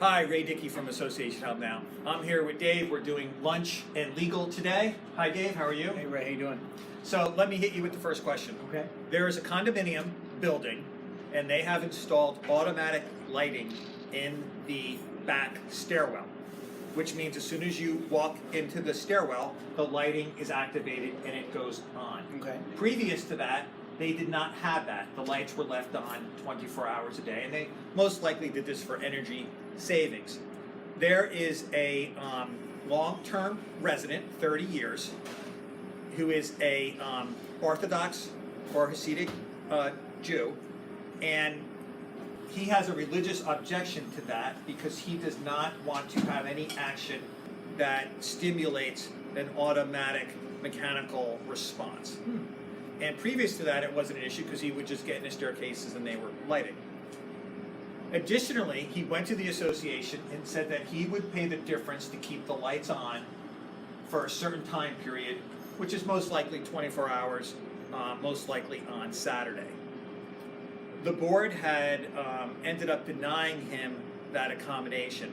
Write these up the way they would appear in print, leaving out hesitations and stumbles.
Hi, Ray Dickey from AssociationHelpNow. I'm here with Dave. We're doing lunch and legal today. Hi, Dave. How are you? Hey, Ray. How you doing? So let me hit you with the first question. Okay. There is a condominium building, and they have installed automatic lighting in the back stairwell, which means as soon as you walk into the stairwell, the lighting is activated and it goes on. Okay. Previous to that, they did not have that. The lights were left on 24 hours a day, and they most likely did this for energy savings. There is a long-term resident, 30 years, who is a Orthodox or Hasidic Jew, and he has a religious objection to that because he does not want to have any action that stimulates an automatic mechanical response. And previous to that, it wasn't an issue because he would just get in the staircases and they were lighting. Additionally, he went to the association and said that he would pay the difference to keep the lights on for a certain time period, which is most likely 24 hours, most likely on Saturday. The board had ended up denying him that accommodation.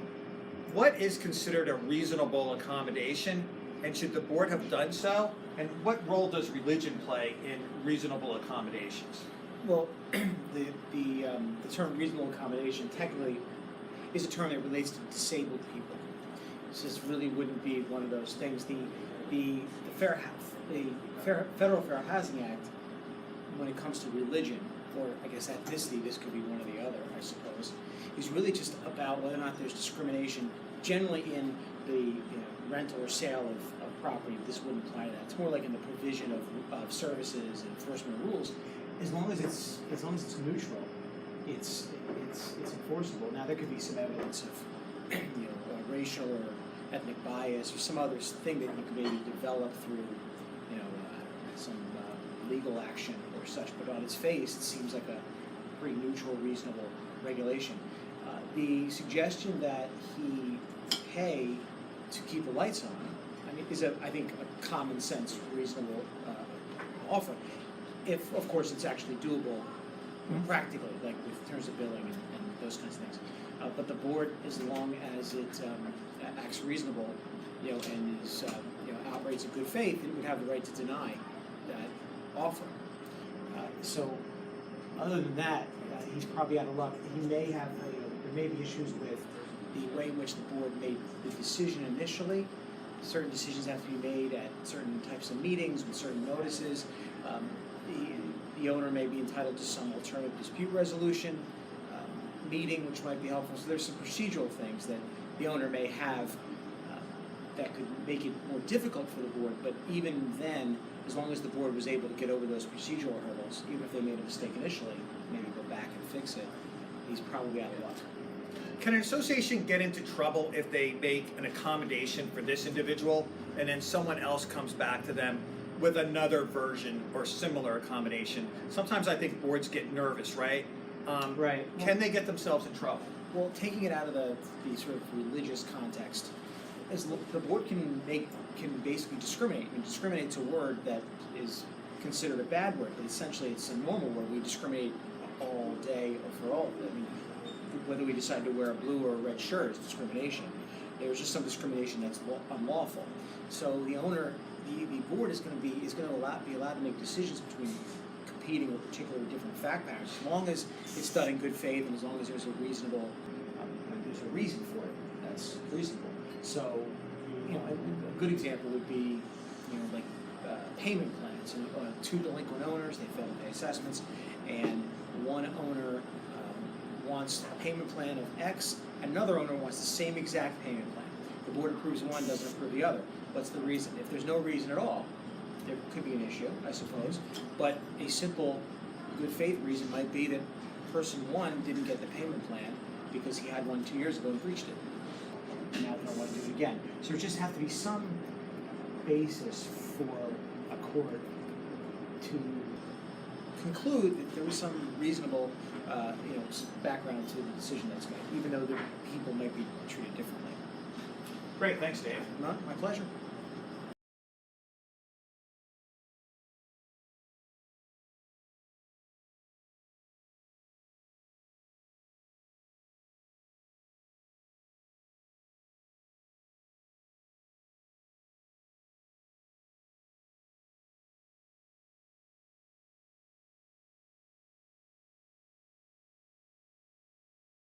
What is considered a reasonable accommodation, and should the board have done so? And what role does religion play in reasonable accommodations? Well, the term reasonable accommodation technically is a term that relates to disabled people. So this really wouldn't be one of those things. The Federal Fair Housing Act, when it comes to religion, or I guess ethnicity, this could be one or the other, I suppose, is really just about whether or not there's discrimination generally in the rental or sale of property. This wouldn't apply to that. It's more like in the provision of services and enforcement rules. As long as it's neutral, it's enforceable. Now there could be some evidence of racial or ethnic bias or some other thing that you could maybe develop through some legal action or such. But on its face, it seems like a pretty neutral, reasonable regulation. The suggestion that he pay to keep the lights on, is I think a common sense, reasonable offer. If, of course, it's actually doable practically, like with terms of billing and those kinds of things. But the board, as long as it acts reasonable, and is operates in good faith, it would have the right to deny that offer. So, other than that, he's probably out of luck. He may have, there may be issues with the way in which the board made the decision initially. Certain decisions have to be made at certain types of meetings with certain notices. The owner may be entitled to some alternative dispute resolution meeting, which might be helpful. So there's some procedural things that the owner may have that could make it more difficult for the board. But even then, as long as the board was able to get over those procedural hurdles, even if they made a mistake initially, maybe go back and fix it, he's probably out of luck. Can an association get into trouble if they make an accommodation for this individual and then someone else comes back to them with another version or similar accommodation? Sometimes I think boards get nervous, right? Right. Can they get themselves in trouble? Well, taking it out of the sort of religious context, the board can basically discriminate. And discriminate's a word that is considered a bad word, but essentially it's a normal word. We discriminate all day or for all. Whether we decide to wear a blue or a red shirt is discrimination. There's just some discrimination that's unlawful. So the owner, the board is going to be allowed to make decisions between competing or particularly different fact patterns, as long as it's done in good faith and as long as there's a reasonable, there's a reason for it. That's reasonable. So, a good example would be, like payment plans. And, two delinquent owners, they fail to pay assessments, and one owner wants a payment plan of X, another owner wants the same exact payment plan. The board approves one, doesn't approve the other. What's the reason? If there's no reason at all, there could be an issue, I suppose. But a simple good faith reason might be that person one didn't get the payment plan because he had one 2 years ago and breached it. And now they don't want to do it again. So there just have to be some basis for a court to conclude that there was some reasonable background to the decision that's made, even though the people might be treated differently. Great, thanks, Dave. My pleasure.